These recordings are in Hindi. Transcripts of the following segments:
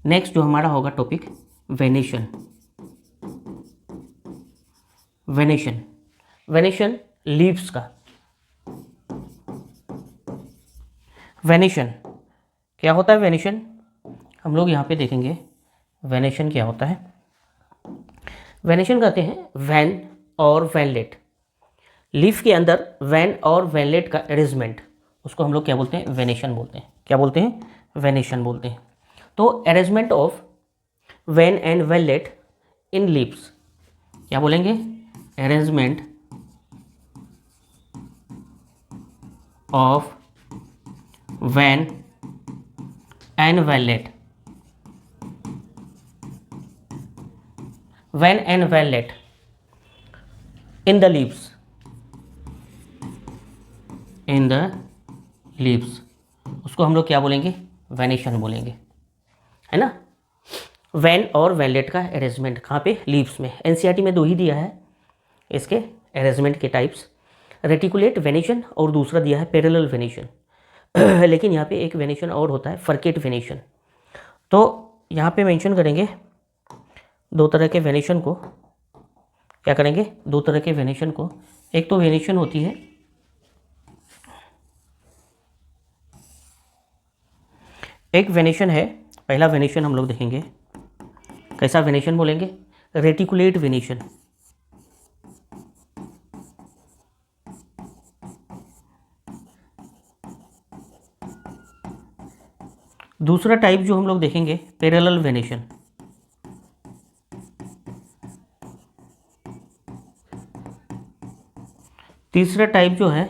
नेक्स्ट जो हमारा होगा topic venation. Venation, venation leaves का। वेनेशन क्या होता है? वेनेशन हम लोग यहाँ पे देखेंगे वेनेशन क्या होता है। वेनेशन कहते हैं वैन और वैनलेट, लीफ के अंदर वैन और वैनलेट का अरेंजमेंट, उसको हम लोग क्या बोलते हैं? वेनेशन बोलते हैं। क्या बोलते हैं? वेनेशन बोलते हैं। तो arrangement of vein and veinlet in leaves, क्या बोलेंगे? Arrangement of vein and veinlet, vein and veinlet in the leaves, in the leaves, उसको हम लोग क्या बोलेंगे? वेनेशन बोलेंगे, है ना। वैन और वैनलेट का अरेंजमेंट कहाँ पे? लीव्स में। एनसीईआरटी में 2 ही दिया है इसके अरेंजमेंट के टाइप्स, रेटिकुलेट वेनेशन और दूसरा दिया है पैरेलल वेनेशन। लेकिन यहाँ पे एक वेनेशन और होता है, फर्केट वेनेशन। तो यहाँ पे मेंशन करेंगे 2 तरह के वेनेशन को। क्या करेंगे? 2 तरह के वेनेशन को। एक तो वेनेशन होती है, एक वेनेशन है, पहला वेनेशन हम लोग देखेंगे कैसा वेनेशन बोलेंगे? Reticulate venation. दूसरा टाइप जो हम लोग देखेंगे पैरेलल वेनेशन। तीसरा टाइप जो है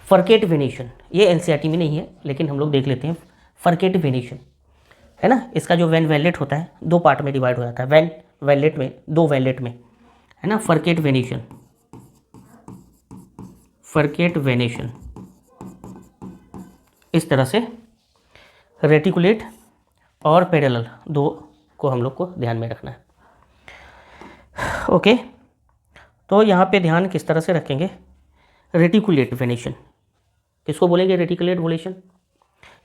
फर्केट वेनेशन। ये एनसीईआरटी में नहीं है लेकिन हम लोग देख लेते हैं। फर्केट वेनेशन है ना, इसका जो वैन वैनलेट होता है 2 पार्ट में डिवाइड हो जाता है, वैन वैनलेट में, 2 वैनलेट में, है ना। फर्केट वेनेशन, फर्केट वेनेशन इस तरह से। रेटिकुलेट और पैरेलल 2 को हम लोग को ध्यान में रखना है। ओके, तो यहाँ पे ध्यान किस तरह से रखेंगे? रेटिकुलेट वेनेशन किसको बोलेंगे? Reticulate venation.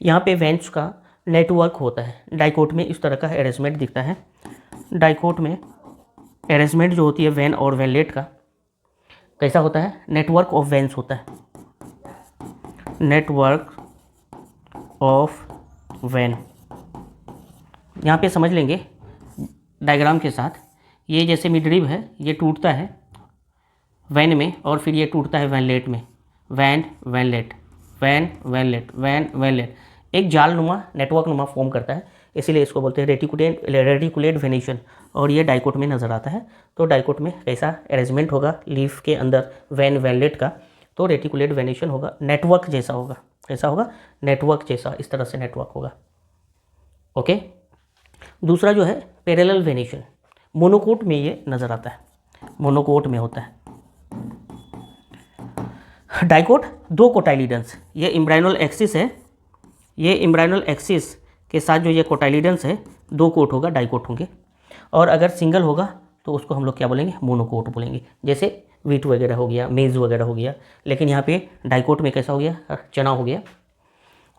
यहाँ पे वेन्स का नेटवर्क होता है, डाइकोट में इस तरह का अरेंजमेंट दिखता है। डाइकोट में अरेंजमेंट जो होती है वैन और वैनलेट का कैसा होता है? नेटवर्क ऑफ वेन्स होता है, नेटवर्क ऑफ वैन। यहाँ पे समझ लेंगे डायग्राम के साथ। ये जैसे मिडरिब है, ये टूटता है वैन में और फिर ये टूटता है वैनलेट में। वैन वैनलेट, वैन वैनलेट, वैन वैनलेट, एक जाल नुमा, नेटवर्क नुमा फॉर्म करता है, इसीलिए इसको बोलते हैं रेटिकुलेट वेनेशन। और ये डाइकोट में नज़र आता है। तो डाइकोट में कैसा अरेंजमेंट होगा लीफ के अंदर वैन वैनलेट का? तो रेटिकुलेट वेनेशन होगा, नेटवर्क जैसा होगा। कैसा होगा? नेटवर्क जैसा, इस तरह से नेटवर्क होगा। ओके, दूसरा जो है पैरेलल वेनेशन, मोनोकोट में ये नज़र आता है, मोनोकोट में होता है। डाइकोट 2 कोटाइलिडन्स, ये इम्ब्राइनल एक्सिस है, ये इम्ब्राइनल एक्सिस के साथ जो ये कोटाइलिडन्स है 2 कोट होगा, डाइकोट होंगे। और अगर सिंगल होगा तो उसको हम लोग क्या बोलेंगे? मोनोकोट बोलेंगे। जैसे वीट वगैरह हो गया, मेज़ वगैरह हो गया। लेकिन यहाँ पे डाइकोट में कैसा हो गया? चना हो गया।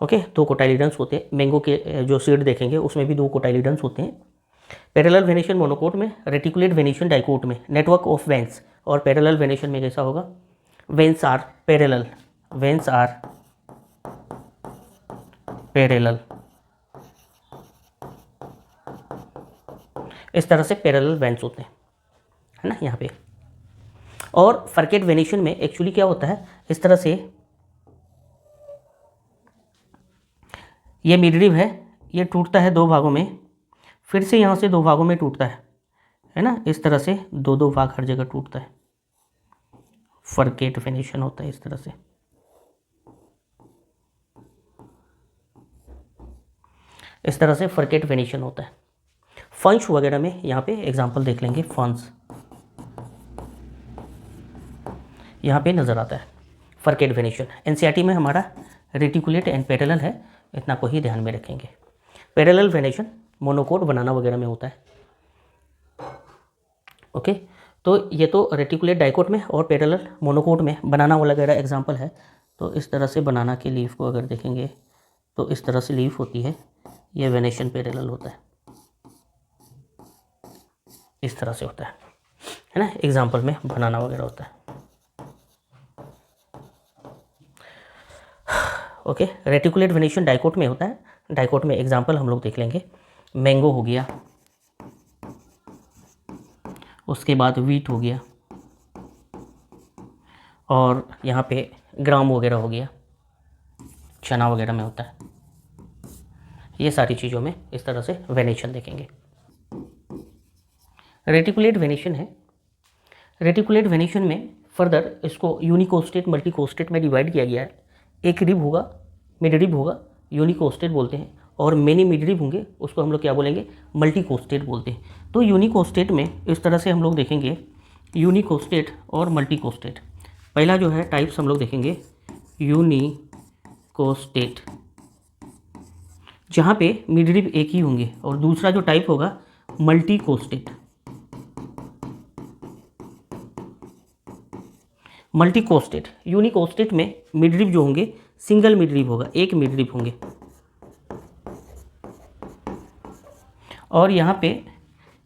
ओके, 2 कोटाइलिडन्स होते हैं। मैंगो के जो सीड देखेंगे उसमें भी 2 कोटाइलिडन्स होते हैं। पैरेलल वेनेशन मोनोकोट में, रेटिकुलेट वेनेशन डाइकोट में, नेटवर्क ऑफ वेन्स। और पैरेलल वेनेशन में कैसा होगा? Veins are parallel, veins are parallel, इस तरह से पैरेलल वेन्स होते हैं, है ना यहाँ पे। और फर्केट वेनेशन में एक्चुअली क्या होता है? इस तरह से ये मिडरिब है, ये टूटता है 2 भागों में, फिर से यहाँ से 2 भागों में टूटता है ना। इस तरह से 2-2 भाग हर जगह टूटता है, फर्केट वेनेशन होता है इस तरह से। इस तरह से फर्केट वेनेशन होता है। फंस वगैरह में यहाँ पे एग्जांपल देख लेंगे। फंस यहाँ पे नज़र आता है, फर्केट वेनेशन। एनसीईआरटी में हमारा रेटिकुलेट एंड पैरेलल है, इतना को ही ध्यान में रखेंगे। पैरेलल वेनेशन मोनोकोट बनाना वगैरह में होता है। ओके, तो ये तो रेटिकुलेट डाइकोट में और पैरेलल मोनोकोट में बनाना वगैरह एग्जांपल है। तो इस तरह से बनाना की लीफ को अगर देखेंगे तो इस तरह से लीफ होती है, ये वेनेशन पैरेलल होता है, इस तरह से होता है ना, एग्जाम्पल में बनाना वगैरह होता है। ओके, रेटिकुलेट वेनेशन डाइकोट में होता है। डाइकोट में एग्जाम्पल हम लोग देख लेंगे, मैंगो हो गया, उसके बाद वीट हो गया, और यहाँ पे ग्राम वगैरह हो गया, चना वगैरह में होता है। ये सारी चीज़ों में इस तरह से वेनेशन देखेंगे। रेटिकुलेट वेनेशन है। रेटिकुलेट वेनेशन में फर्दर इसको यूनिकोस्टेट मल्टीकोस्टेट में डिवाइड किया गया है। एक रिब होगा, मिड रिब होगा, यूनिकोस्टेट बोलते हैं, और मेनी मिड रिब होंगे, उसको हम लोग क्या बोलेंगे, मल्टीकोस्टेट बोलते हैं। तो यूनिकोस्टेट में इस तरह से हम लोग देखेंगे, यूनिकोस्टेट और मल्टीकोस्टेट। पहला जो है टाइप्स हम लोग देखेंगे यूनिकोस्टेट, जहाँ पे मिड रिब एक ही होंगे, और दूसरा जो टाइप होगा मल्टीकोस्टेट। मल्टीकोस्टेट, यूनिकोस्टेट में मिड रिब जो होंगे सिंगल मिड रिब होगा, एक मिड रिब होंगे, और यहाँ पे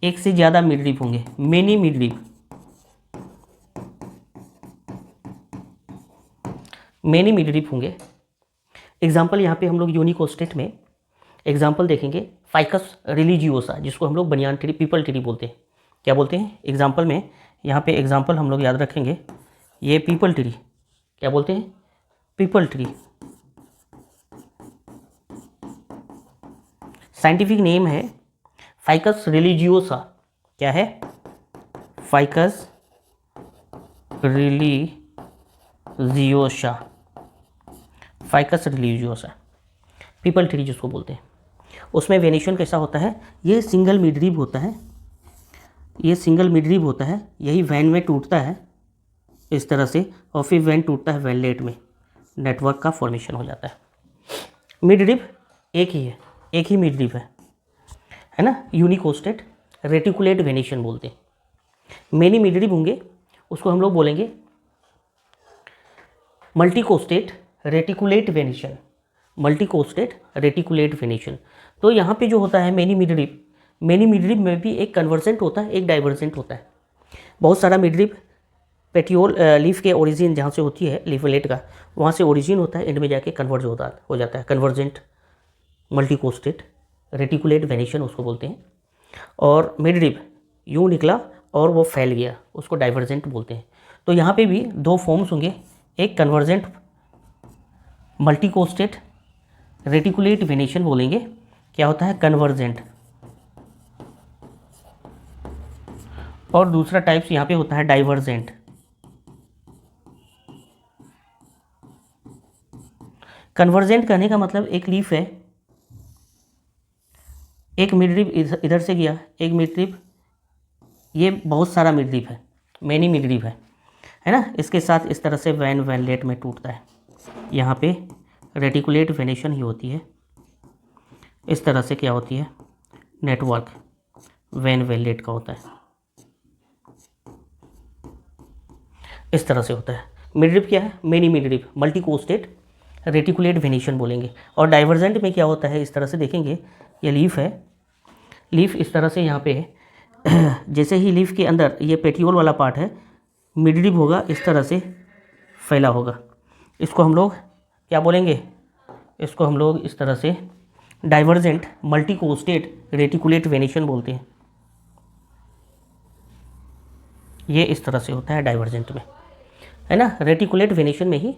एक से ज़्यादा मिड रिब होंगे, many mid rib, many mid rib होंगे। एग्जाम्पल यहाँ पे हम लोग यूनिकोस्टेट में एग्जाम्पल देखेंगे, फाइकस रिलीजियोसा, जिसको हम लोग बनियान ट्री, पीपल ट्री बोलते हैं। क्या बोलते हैं एग्जाम्पल में, यहाँ पे एग्जाम्पल हम लोग याद रखेंगे, ये पीपल ट्री, क्या बोलते हैं, पीपल ट्री। साइंटिफिक नेम है फाइकस रिलीजियोसा। क्या है, ficus religiosa, ficus religiosa, people tree जिसको बोलते हैं। उसमें वेनेशन कैसा होता है, ये सिंगल मिड रिब होता है, ये सिंगल मिड रिब होता है, यही वैन में टूटता है इस तरह से, और फिर वैन टूटता है वेनलेट में, नेटवर्क का फॉर्मेशन हो जाता है। मिड रिब एक ही है, एक ही मिड रिब है ना, यूनिकोस्टेट, रेटिकुलेट वेनेशन बोलते हैं। मेनी मिड रिब होंगे, उसको हम लोग बोलेंगे मल्टीकोस्टेट रेटिकुलेट वेनेशन, मल्टीकोस्टेट रेटिकुलेट वेनेशन। तो यहाँ पे जो होता है many mid rib, many mid rib में भी एक कन्वर्जेंट होता है, एक डाइवर्जेंट होता है। बहुत सारा मिड रिब पेटियोल लीफ के ओरिजिन जहाँ से होती है, लीफलेट का, वहाँ से ओरिजिन होता है, एंड में जाके कन्वर्ज हो जाता है, कन्वर्जेंट मल्टीकोस्टेट रेटिकुलेट वेनेशन उसको बोलते हैं। और मिड रिब यूँ निकला और वो फैल गया, उसको डाइवर्जेंट बोलते हैं। तो यहाँ पे भी दो फॉर्म्स होंगे, एक कन्वर्जेंट मल्टीकोस्टेट रेटिकुलेट वेनेशन बोलेंगे, क्या होता है कन्वर्जेंट, और दूसरा टाइप्स यहाँ पे होता है डाइवर्जेंट। कन्वर्जेंट कहने का मतलब एक लीफ है, एक मिड रिब इधर से गया, एक मिड रिब, ये बहुत सारा मिड रिब है, मैनी मिड रिब है ना, इसके साथ इस तरह से वैनलेट में टूटता है। यहाँ पे रेटिकुलेट वेनेशन ही होती है, इस तरह से क्या होती है, नेटवर्क वैनलेट का होता है, इस तरह से होता है। मिड रिब क्या है, many mid rib, multicostate reticulate venation बोलेंगे। और डाइवर्जेंट में क्या होता है, इस तरह से देखेंगे, ये लीफ है, लीफ इस तरह से यहाँ पे जैसे ही लीफ के अंदर ये पेटियोल वाला पार्ट है, मिड रिब होगा, इस तरह से फैला होगा, इसको हम लोग क्या बोलेंगे, इसको हम लोग इस तरह से डाइवर्जेंट मल्टीकोस्टेट रेटिकुलेट वेनेशन बोलते हैं। ये इस तरह से होता है डाइवर्जेंट में, है ना। रेटिकुलेट वेनेशन में ही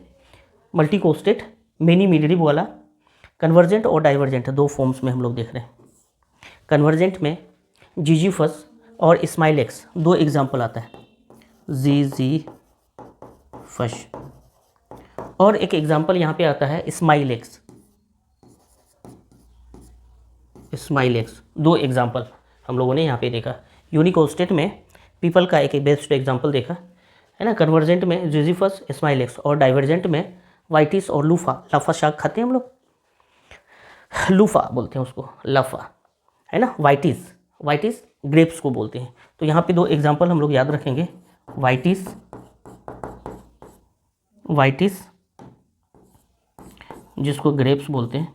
मल्टीकोस्टेट मेनी मिड रिब वाला, कन्वर्जेंट और डाइवर्जेंट दो फॉर्म्स में हम लोग देख रहे हैं। कन्वर्जेंट में जीजीफस और स्माइलेक्स दो एग्जाम्पल आता है, जीजीफस, और एक एग्जाम्पल यहाँ पे आता है स्माइलेक्स, स्माइलेक्स, दो एग्जाम्पल हम लोगों ने यहाँ पे देखा। यूनिकोस्टेट में पीपल का एक बेस्ट एग्जाम्पल देखा, है ना। कन्वर्जेंट में जीजीफस, स्माइलेक्स, और डाइवर्जेंट में वाइटिस और लूफा। लाफा शाक खाते हैं हम लोग, लूफा बोलते हैं उसको, लाफा, है ना। वाइटिस, वाइटिस ग्रेप्स को बोलते हैं। तो यहाँ पे दो एग्जाम्पल हम लोग याद रखेंगे, वाइटिस, वाइटिस जिसको ग्रेप्स बोलते हैं,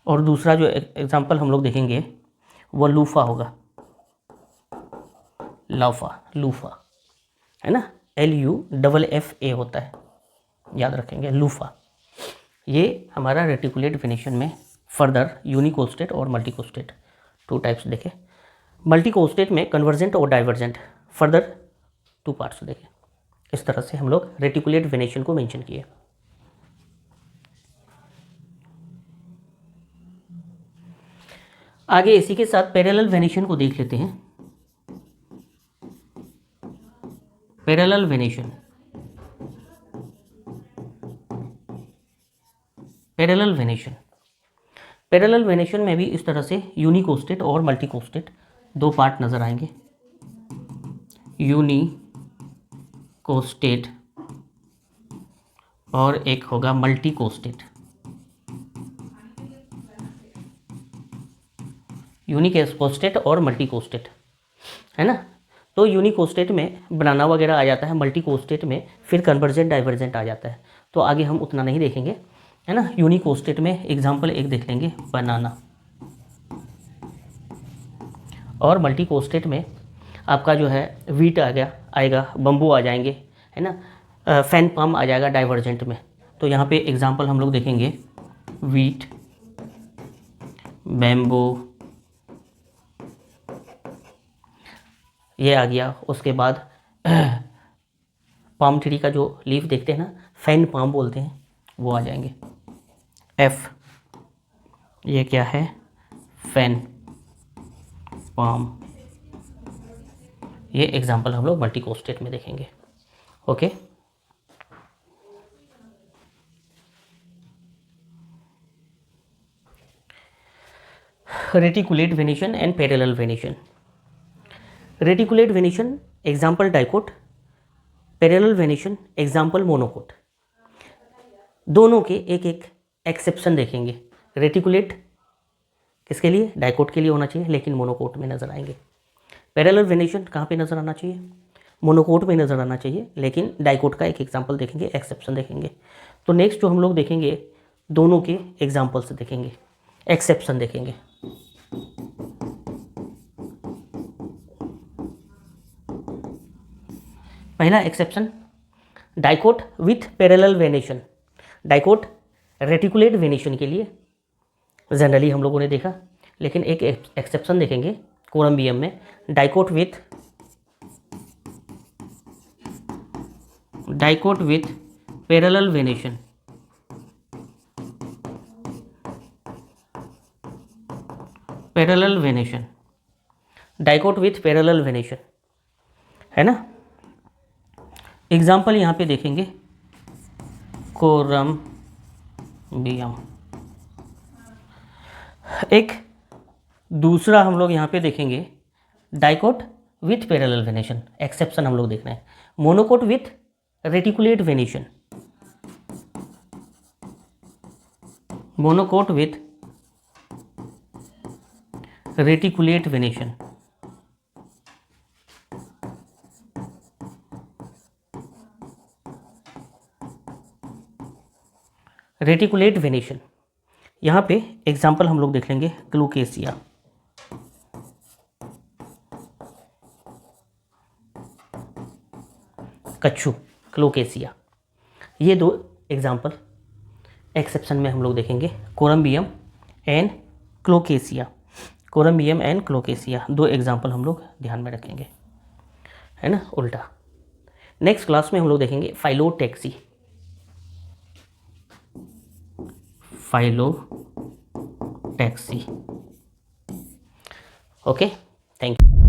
और दूसरा जो एग्जाम्पल हम लोग देखेंगे वो लूफा होगा, लूफा है ना, LUFFA होता है, याद रखेंगे लूफा। ये हमारा रेटिकुलेट वेनेशन में फर्दर यूनिकोस्टेट और मल्टीकोस्टेट 2 टाइप्स देखे। मल्टीकोस्टेट में कन्वर्जेंट और डाइवर्जेंट फर्दर 2 पार्ट्स देखे। इस तरह से हम लोग रेटिकुलेट वेनेशन को मेंशन किए। आगे इसी के साथ पैरेलल वेनेशन को देख लेते हैं। Parallel venation, parallel venation, parallel venation में भी इस तरह से यूनिकोस्टेट और मल्टीकोस्टेट 2 पार्ट नजर आएंगे। यूनिकोस्टेट और एक होगा मल्टीकोस्टेट। यूनिकोस्टेट और मल्टीकोस्टेट है ना। तो यूनिकोस्टेट में बनाना वगैरह आ जाता है, मल्टीकोस्टेट में फिर कन्वर्जेंट डाइवर्जेंट आ जाता है। तो आगे हम उतना नहीं देखेंगे, है ना। यूनिकोस्टेट में एग्जाम्पल एक देख लेंगे, बनाना। और मल्टीकोस्टेट में आपका जो है वीट आएगा, बम्बू आ जाएंगे, है ना, फैन पाम आ जाएगा डाइवर्जेंट में। तो यहाँ पे एग्जाम्पल हम लोग देखेंगे वीट, बैम्बू, ये आ गया। उसके बाद पाम ट्री का जो लीफ देखते हैं ना, फैन पाम बोलते हैं, वो आ जाएंगे। F, ये क्या है, फैन पाम। ये एग्जाम्पल हम लोग मल्टीकोस्टेट में देखेंगे। Okay, reticulate venation and parallel venation. Reticulate venation example dicot, parallel venation example monocot. दोनों के एक एक एक्सेप्शन देखेंगे। रेटिकुलेट किसके लिए, डाइकोट के लिए होना चाहिए, लेकिन मोनोकोट में नजर आएंगे। पैरेलल वेनेशन कहाँ पे नजर आना चाहिए, मोनोकोट में नजर आना चाहिए, लेकिन डाइकोट का एक एग्जाम्पल देखेंगे, एक्सेप्शन देखेंगे। तो नेक्स्ट जो हम लोग देखेंगे, दोनों के एग्जाम्पल्स देखेंगे, एक्सेप्शन देखेंगे। पहला exception, dicot with parallel venation. Dicot reticulate venation के लिए जनरली हम लोगों ने देखा, लेकिन एक एक्सेप्शन देखेंगे कोलम्बियम में, dicot with parallel venation. Parallel venation, dicot with parallel venation, है ना। एग्जाम्पल यहाँ पे देखेंगे कोलम्बियम। एक दूसरा हम लोग यहाँ पे देखेंगे dicot with parallel venation, exception हम लोग देख रहे हैं। Monocot with reticulate venation, monocot with reticulate venation. Reticulate venation, यहाँ पे एग्जाम्पल हम लोग देख लेंगे क्लोकेसिया। कच्छू, क्लोकेसिया। ये 2 एग्जाम्पल एक्सेप्शन में हम लोग देखेंगे, कोलम्बियम एंड क्लोकेसिया। कोलम्बियम एंड क्लोकेसिया 2 एग्जाम्पल हम लोग ध्यान में रखेंगे, है ना, उल्टा। नेक्स्ट क्लास में हम लोग देखेंगे phyllotaxy. Phyllotaxy. Okay, thank you.